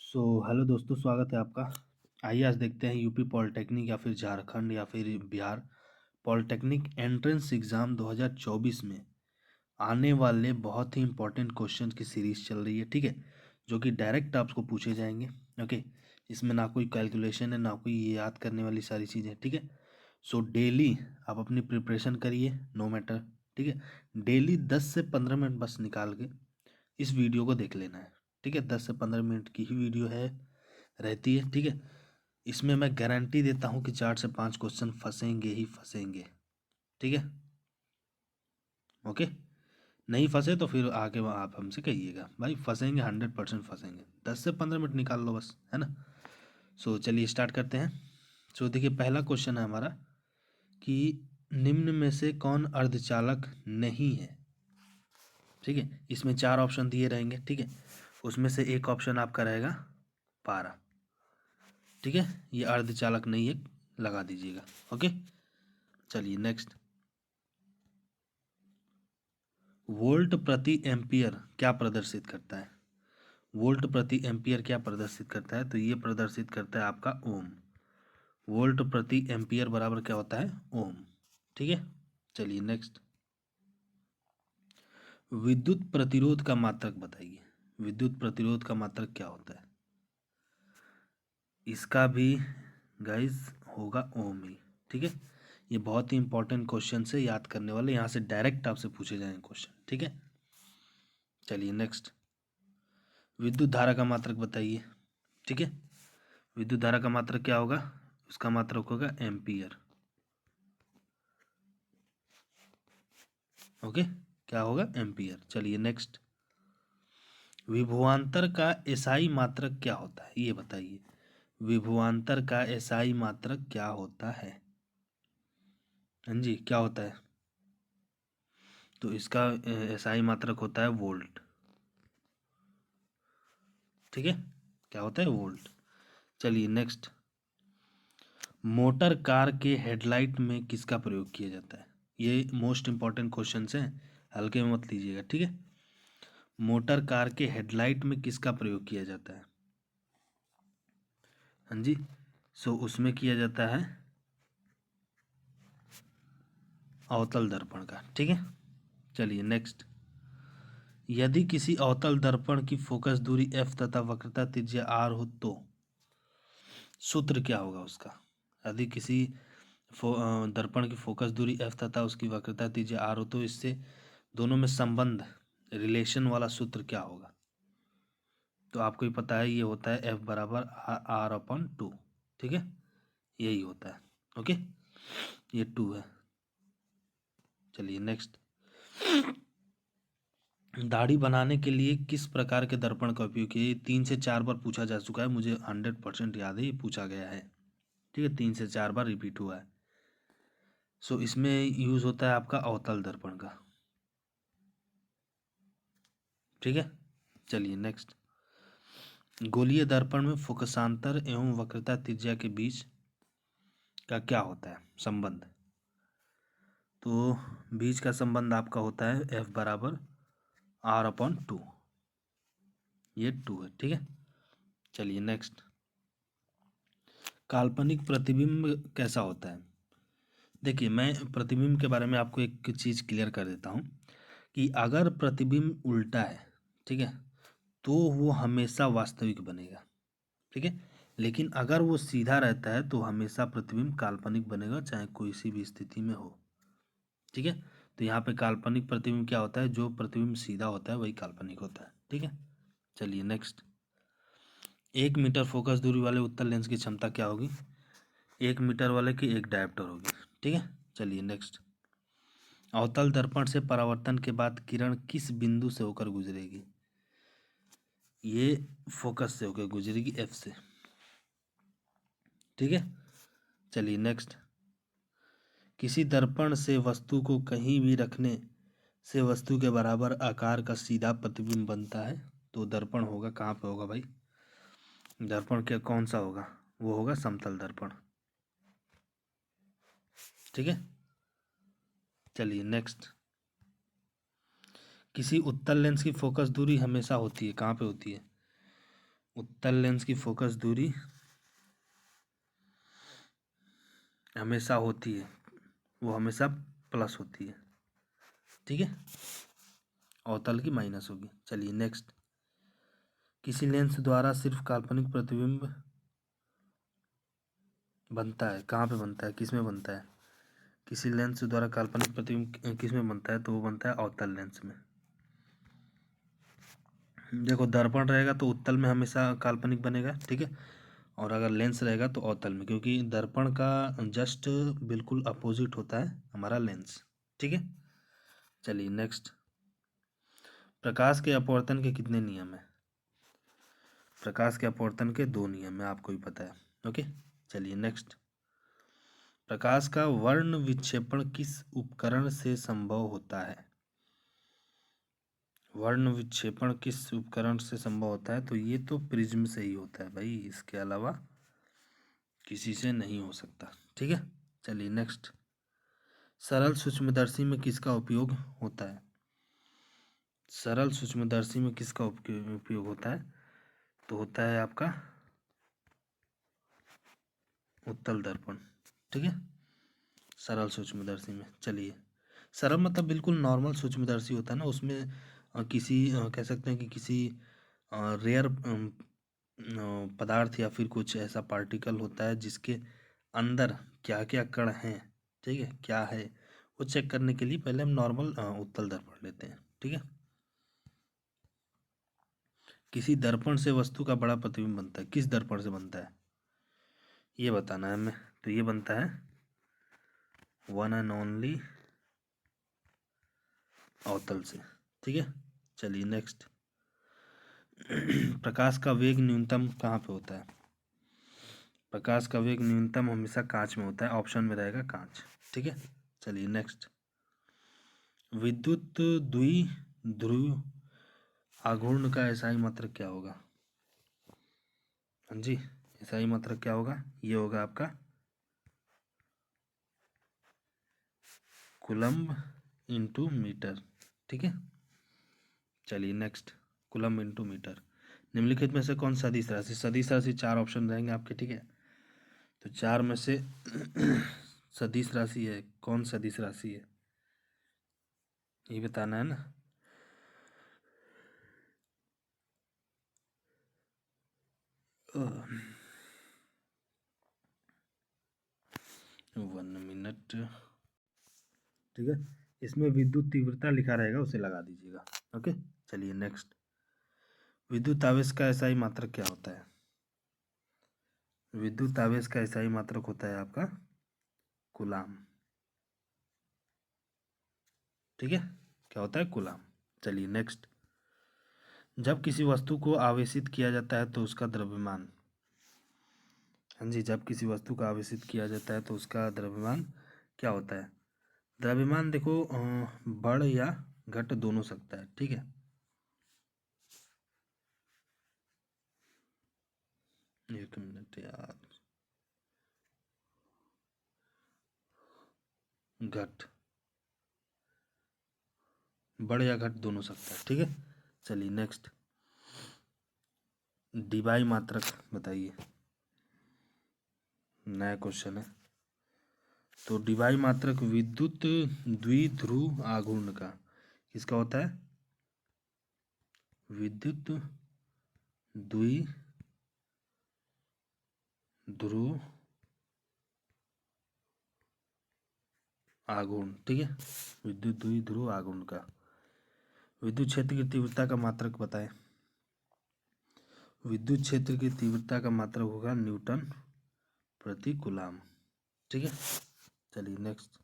Hello दोस्तों, स्वागत है आपका। आइए आज देखते हैं यूपी पॉलिटेक्निक या फिर झारखंड या फिर बिहार पॉलिटेक्निक एंट्रेंस एग्ज़ाम 2024 में आने वाले बहुत ही इंपॉर्टेंट क्वेश्चन की सीरीज चल रही है, ठीक है, जो कि डायरेक्ट आपको पूछे जाएंगे। ओके, इसमें ना कोई कैलकुलेशन है ना कोई ये याद करने वाली सारी चीज़ें, ठीक है। डेली आप अपनी प्रिपरेशन करिए, नो मैटर, ठीक है। डेली 10 से 15 मिनट बस निकाल के इस वीडियो को देख लेना है, ठीक है। 10 से 15 मिनट की ही वीडियो है, रहती है, ठीक है। इसमें मैं गारंटी देता हूँ कि 4 से 5 क्वेश्चन फंसेंगे ही फंसेंगे, ठीक है। ओके, नहीं फंसे तो फिर आके आप हमसे कहिएगा, भाई फंसेंगे, 100% फंसेंगे। 10 से 15 मिनट निकाल लो बस, है ना। चलिए स्टार्ट करते हैं। देखिए, पहला क्वेश्चन है हमारा कि निम्न में से कौन अर्धचालक नहीं है, ठीक है। इसमें 4 ऑप्शन दिए रहेंगे, ठीक है। उसमें से एक ऑप्शन आपका रहेगा पारा, ठीक है। ये अर्धचालक नहीं है, लगा दीजिएगा। ओके, चलिए नेक्स्ट। वोल्ट प्रति एम्पियर क्या प्रदर्शित करता है? वोल्ट प्रति एम्पियर क्या प्रदर्शित करता है? तो ये प्रदर्शित करता है आपका ओम। वोल्ट प्रति एम्पियर बराबर क्या होता है? ओम, ठीक है। चलिए नेक्स्ट। विद्युत प्रतिरोध का मात्रक बताइए। विद्युत प्रतिरोध का मात्रक क्या होता है? इसका भी गाइस होगा ओम ही, ठीक है। ये बहुत ही इंपॉर्टेंट क्वेश्चन से याद करने वाले, यहाँ से डायरेक्ट आपसे पूछे जाएंगे क्वेश्चन, ठीक है। चलिए नेक्स्ट। विद्युत धारा का मात्रक बताइए, ठीक है। विद्युत धारा का मात्रक क्या होगा? उसका मात्रक होगा एम्पियर। ओके, क्या होगा? एम्पियर। चलिए नेक्स्ट। विभवांतर का एसआई मात्रक क्या होता है? ये बताइए, विभवांतर का एसआई मात्रक क्या होता है? हाँ जी, क्या होता है? तो इसका एसआई मात्रक होता है वोल्ट, ठीक है। क्या होता है? वोल्ट। चलिए नेक्स्ट। मोटर कार के हेडलाइट में किसका प्रयोग किया जाता है? ये मोस्ट इंपॉर्टेंट क्वेश्चन है, हल्के में मत लीजिएगा, ठीक है। मोटर कार के हेडलाइट में किसका प्रयोग किया जाता है? हाँ जी, उसमें किया जाता है अवतल दर्पण का, ठीक है। चलिए नेक्स्ट। यदि किसी अवतल दर्पण की फोकस दूरी f तथा वक्रता त्रिज्या r हो तो सूत्र क्या होगा उसका? यदि किसी दर्पण की फोकस दूरी f तथा उसकी वक्रता त्रिज्या r हो तो इससे दोनों में संबंध, रिलेशन वाला सूत्र क्या होगा? तो आपको ही पता है, ये होता है F बराबर R/2, ठीक है। यही होता है। ओके, ये 2 है। चलिए नेक्स्ट। दाढ़ी बनाने के लिए किस प्रकार के दर्पण का उपयोग किया? ये 3 से 4 बार पूछा जा चुका है, मुझे 100% याद है, ये पूछा गया है, ठीक है। 3 से 4 बार रिपीट हुआ है। इसमें यूज होता है आपका अवतल दर्पण का, ठीक है। चलिए नेक्स्ट। गोलीय दर्पण में फोकसांतर एवं वक्रता त्रिज्या के बीच का क्या होता है संबंध? तो बीच का संबंध आपका होता है F बराबर R/2, ये 2 है, ठीक है। चलिए नेक्स्ट। काल्पनिक प्रतिबिंब कैसा होता है? देखिए, मैं प्रतिबिंब के बारे में आपको एक चीज़ क्लियर कर देता हूँ कि अगर प्रतिबिंब उल्टा है, ठीक है, तो वो हमेशा वास्तविक बनेगा, ठीक है। लेकिन अगर वो सीधा रहता है तो हमेशा प्रतिबिंब काल्पनिक बनेगा, चाहे कोई सी भी स्थिति में हो, ठीक है। तो यहाँ पे काल्पनिक प्रतिबिंब क्या होता है? जो प्रतिबिंब सीधा होता है वही काल्पनिक होता है, ठीक है। चलिए नेक्स्ट। 1 मीटर फोकस दूरी वाले उत्तल लेंस की क्षमता क्या होगी? 1 मीटर वाले की 1 डायोप्टर होगी, ठीक है। चलिए नेक्स्ट। अवतल दर्पण से परावर्तन के बाद किरण किस बिंदु से होकर गुजरेगी? ये फोकस से होकर गुजरेगी, F से, ठीक है। चलिए नेक्स्ट। किसी दर्पण से वस्तु को कहीं भी रखने से वस्तु के बराबर आकार का सीधा प्रतिबिंब बनता है, तो दर्पण होगा कहाँ पे होगा भाई? दर्पण क्या कौन सा होगा? वो होगा समतल दर्पण, ठीक है। चलिए नेक्स्ट। किसी उत्तल लेंस की फोकस दूरी हमेशा होती है, कहाँ पे होती है? उत्तल लेंस की फोकस दूरी हमेशा होती है, वो हमेशा प्लस होती है, ठीक है, अवतल की माइनस होगी। चलिए नेक्स्ट। किसी लेंस द्वारा सिर्फ काल्पनिक प्रतिबिंब बनता है, कहाँ पे बनता है, किस में बनता है? किसी लेंस द्वारा काल्पनिक प्रतिबिंब किस में बनता है? तो वो बनता है अवतल लेंस में। देखो दर्पण रहेगा तो उत्तल में हमेशा काल्पनिक बनेगा, ठीक है, और अगर लेंस रहेगा तो अवतल में, क्योंकि दर्पण का जस्ट बिल्कुल अपोजिट होता है हमारा लेंस, ठीक है। चलिए नेक्स्ट। प्रकाश के अपवर्तन के कितने नियम है? प्रकाश के अपवर्तन के 2 नियम है, आपको ही पता है, ओके। चलिए नेक्स्ट। प्रकाश का वर्ण विक्षेपण किस उपकरण से संभव होता है? वर्ण विक्षेपण किस उपकरण से संभव होता है? तो ये तो प्रिज्म से ही होता है भाई, इसके अलावा किसी से नहीं हो सकता, ठीक है। चलिए नेक्स्ट। सरल सूक्ष्मदर्शी में किसका उपयोग होता है? सरल सूक्ष्मदर्शी में किसका उपयोग होता है? तो होता है आपका उत्तल दर्पण, ठीक है, सरल सूक्ष्मदर्शी में। चलिए, सरल मतलब बिल्कुल नॉर्मल सूक्ष्मदर्शी होता है ना, उसमें किसी कह सकते हैं कि किसी रेयर पदार्थ या फिर कुछ ऐसा पार्टिकल होता है जिसके अंदर क्या क्या कण हैं, ठीक है, क्या है, वो चेक करने के लिए पहले हम नॉर्मल उत्तल दर्पण लेते हैं, ठीक है। किसी दर्पण से वस्तु का बड़ा प्रतिबिंब बनता है, किस दर्पण से बनता है ये बताना है हमें। तो ये बनता है वन एंड ओनली अवतल से, ठीक है। चलिए नेक्स्ट। प्रकाश का वेग न्यूनतम कहाँ पे होता है? प्रकाश का वेग न्यूनतम हमेशा कांच में होता है, ऑप्शन में रहेगा कांच, ठीक है। चलिए नेक्स्ट। विद्युत द्विध्रुव आघूर्ण का एसआई मात्रक क्या होगा? हाँ जी, एसआई मात्रक क्या होगा? ये होगा आपका कूलम्ब इंटू मीटर, ठीक है। चलिए नेक्स्ट। Coulomb into metre. निम्नलिखित में से कौन सदिश राशि? सदिश राशि 4 ऑप्शन रहेंगे आपके, ठीक है। तो 4 में से सदिश राशि है, कौन सदिश राशि है ये बताना है ना। वन मिनट, ठीक है। इसमें विद्युत तीव्रता लिखा रहेगा, उसे लगा दीजिएगा, ओके। चलिए नेक्स्ट। विद्युत आवेश का एसआई मात्रक क्या होता है? विद्युत आवेश का एसआई मात्रक होता है आपका कूलाम, ठीक है, क्या होता है? कूलाम। चलिए नेक्स्ट। जब किसी वस्तु को आवेशित किया जाता है तो उसका द्रव्यमान, हाँ जी, जब किसी वस्तु को आवेशित किया जाता है तो उसका द्रव्यमान क्या होता है? द्रव्यमान देखो बढ़ या घट दोनों सकता है, ठीक है। एक मिनट यार, घट, बढ़ या घट दोनों सकता है, ठीक है। चलिए नेक्स्ट। डिबाई मात्रक बताइए, नया क्वेश्चन है। तो डिबाई मात्रक विद्युत द्विध्रुव आघूर्ण का किसका होता है? विद्युत द्विध्रुव आघूर्ण, ठीक है, विद्युत द्विध्रुव आघूर्ण का। विद्युत क्षेत्र की तीव्रता का मात्रक बताएं। विद्युत क्षेत्र की तीव्रता का मात्रक होगा न्यूटन प्रति कूलाम, ठीक है। चलिए नेक्स्ट।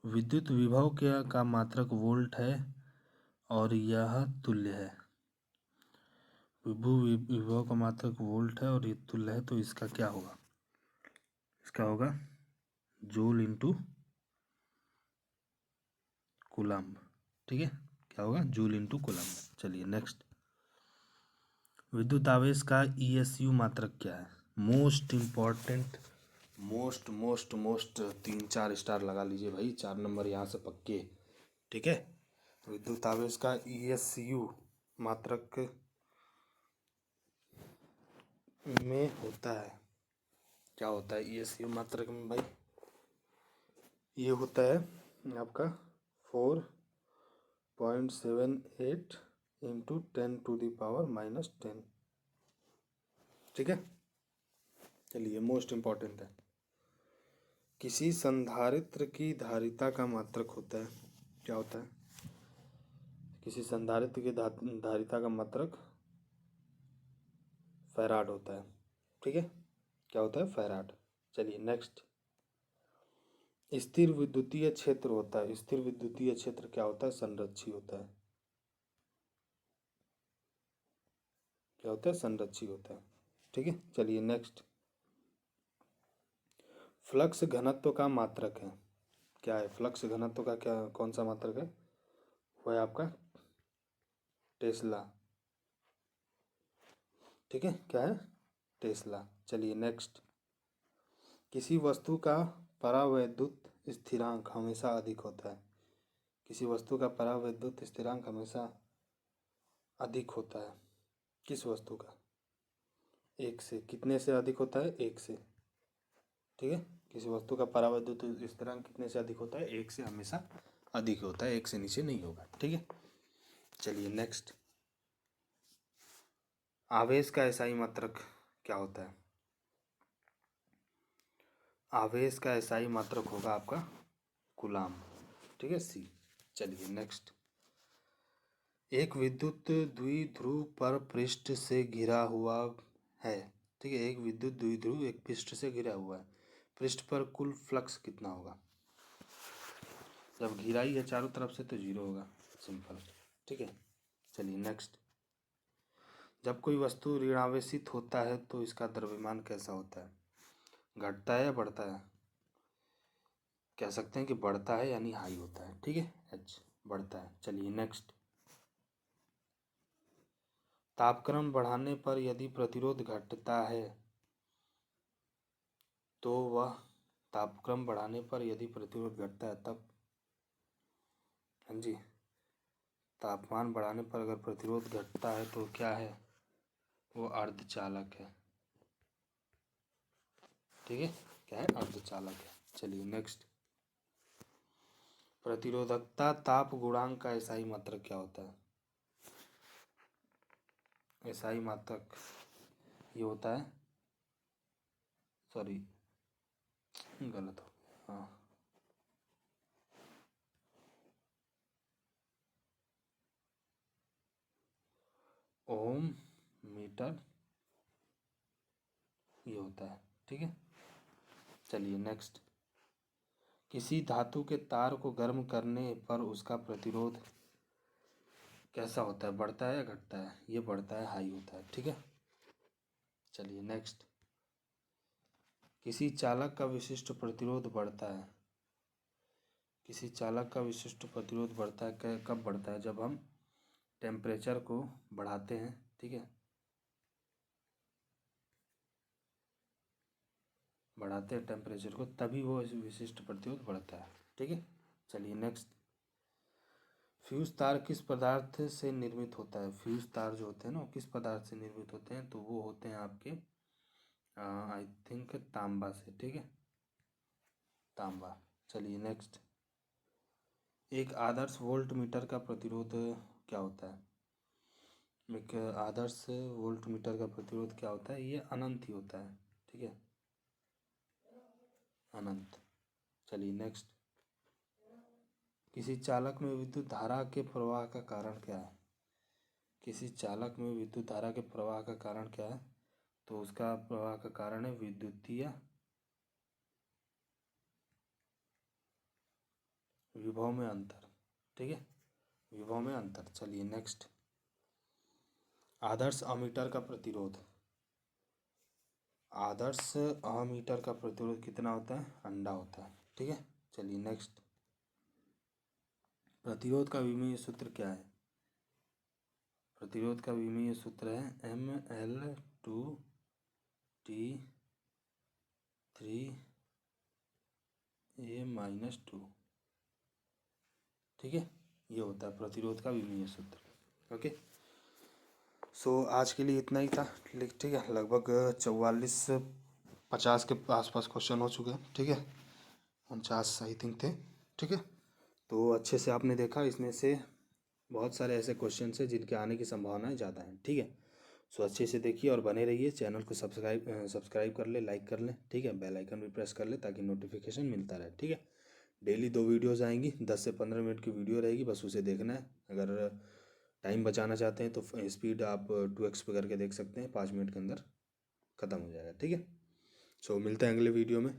विद्युत विभव का मात्रक वोल्ट है और यह तुल्य है। विभव का मात्रक वोल्ट है और ये तुल्य है, तो इसका क्या होगा? इसका होगा जूल इंटू कूलम्ब, ठीक है, क्या होगा? Joule into coulomb. चलिए नेक्स्ट। विद्युत आवेश का ईएसयू मात्रक क्या है? Most important, most most most 3-4 star लगा लीजिए भाई, 4 नंबर यहाँ से पक्के, ठीक है। विद्युत आवेश का ईएसयू मात्रक में होता है। क्या होता है ESU मात्रक में भाई? ये होता है आपका 4.78 इंटू 10⁻⁻10। ठीक है, चलिए मोस्ट इम्पॉर्टेंट है। किसी संधारित्र की धारिता का मात्रक होता है। क्या होता है? किसी संधारित्र की धारिता का मात्रक फैराड होता है। ठीक है, क्या होता है? फैराड। चलिए नेक्स्ट, स्थिर विद्युतीय क्षेत्र होता है। स्थिर विद्युतीय क्षेत्र क्या होता है? संरक्षी होता है। क्या होता है? संरक्षी होता है। ठीक है, चलिए नेक्स्ट, फ्लक्स घनत्व का मात्रक है। क्या है फ्लक्स घनत्व का? क्या कौन सा मात्रक है? वो है आपका टेस्ला। ठीक है, क्या है? टेस्ला। चलिए नेक्स्ट, किसी वस्तु का परावैद्युत स्थिरांक हमेशा अधिक होता है। किसी वस्तु का परावैद्युत स्थिरांक हमेशा अधिक होता है। किस वस्तु का? एक से। कितने से अधिक होता है? एक से। ठीक है, किसी वस्तु का परावैद्युत स्थिरांक कितने से अधिक होता है? एक से हमेशा अधिक होता है, एक से नीचे नहीं होगा। ठीक है, चलिए नेक्स्ट, आवेश का एसआई मात्रक क्या होता है? आवेश का एसआई मात्रक होगा आपका कूलाम। ठीक है, सी। चलिए नेक्स्ट, एक विद्युत द्विध्रुव पर पृष्ठ से घिरा हुआ है। ठीक है, एक विद्युत द्विध्रुव एक पृष्ठ से घिरा हुआ है। पृष्ठ पर कुल फ्लक्स कितना होगा? जब घिरा ही है चारों तरफ से तो जीरो होगा, सिंपल। ठीक है, चलिए नेक्स्ट, जब कोई वस्तु ऋणावेशित होता है तो इसका द्रव्यमान कैसा होता है? घटता है या बढ़ता है? कह सकते हैं कि बढ़ता है, यानी हाई होता है। ठीक है, एच, बढ़ता है। चलिए नेक्स्ट, तापक्रम बढ़ाने पर यदि प्रतिरोध घटता है तो वह, तापक्रम बढ़ाने पर यदि प्रतिरोध घटता है तब, हाँ जी, तापमान बढ़ाने पर अगर प्रतिरोध घटता है तो क्या है? वो अर्धचालक है। ठीक है, क्या है? अर्धचालक है। चलिए नेक्स्ट, प्रतिरोधकता ताप गुणांक का एसआई मात्रक क्या होता है? एसआई मात्रक ये होता है, सॉरी गलत हो गया, हाँ, ओम मीटर ये होता है। ठीक है, चलिए नेक्स्ट, किसी धातु के तार को गर्म करने पर उसका प्रतिरोध कैसा होता है? बढ़ता है या घटता है? ये बढ़ता है, हाई होता है। ठीक है, चलिए नेक्स्ट, किसी चालक का विशिष्ट प्रतिरोध बढ़ता है। किसी चालक का विशिष्ट प्रतिरोध बढ़ता है, कब बढ़ता है? जब हम टेम्परेचर को बढ़ाते हैं। ठीक है, बढ़ाते हैं टेम्परेचर को, तभी वो विशिष्ट प्रतिरोध बढ़ता है। ठीक है, चलिए नेक्स्ट, फ्यूज तार किस पदार्थ से निर्मित होता है? फ्यूज तार जो होते हैं ना, वो किस पदार्थ से निर्मित होते हैं? तो वो होते हैं आपके, आई थिंक तांबा से। ठीक है, तांबा। चलिए नेक्स्ट, एक आदर्श वोल्ट मीटर का प्रतिरोध क्या होता है? एक आदर्श वोल्ट मीटर का प्रतिरोध क्या होता है? ये अनंत ही होता है। ठीक है, अनंत। चलिए नेक्स्ट, किसी चालक में विद्युत धारा के प्रवाह का कारण क्या है? किसी चालक में विद्युत धारा के प्रवाह का कारण क्या है? तो उसका प्रवाह का कारण है विद्युतीय विभव में अंतर। ठीक है, विभव में अंतर। चलिए नेक्स्ट, आदर्श अमीटर का प्रतिरोध, आदर्श अमीटर का प्रतिरोध कितना होता है? अंडा होता है। ठीक है, चलिए नेक्स्ट, प्रतिरोध का विमीय सूत्र क्या है? प्रतिरोध का विमीय सूत्र है ML2T3A-2। ठीक है, ये होता है प्रतिरोध का विमीय सूत्र। ओके, सो आज के लिए इतना ही था। ठीक है, लगभग 44-50 के आसपास क्वेश्चन हो चुके हैं। ठीक है, 49 आई थिंक थे। ठीक है, तो अच्छे से आपने देखा, इसमें से बहुत सारे ऐसे क्वेश्चन हैं जिनके आने की संभावनाएं ज़्यादा हैं। ठीक है, सो अच्छे से देखिए और बने रहिए। चैनल को सब्सक्राइब कर ले, लाइक कर लें। ठीक है, बेल आइकन भी प्रेस कर ले ताकि नोटिफिकेशन मिलता रहे। ठीक है, डेली 2 वीडियोज़ आएंगी, 10 से 15 मिनट की वीडियो रहेगी, बस उसे देखना है। अगर टाइम बचाना चाहते हैं तो स्पीड आप 2x पे करके देख सकते हैं, 5 मिनट के अंदर ख़त्म हो जाएगा। ठीक है, सो मिलते हैं अगले वीडियो में।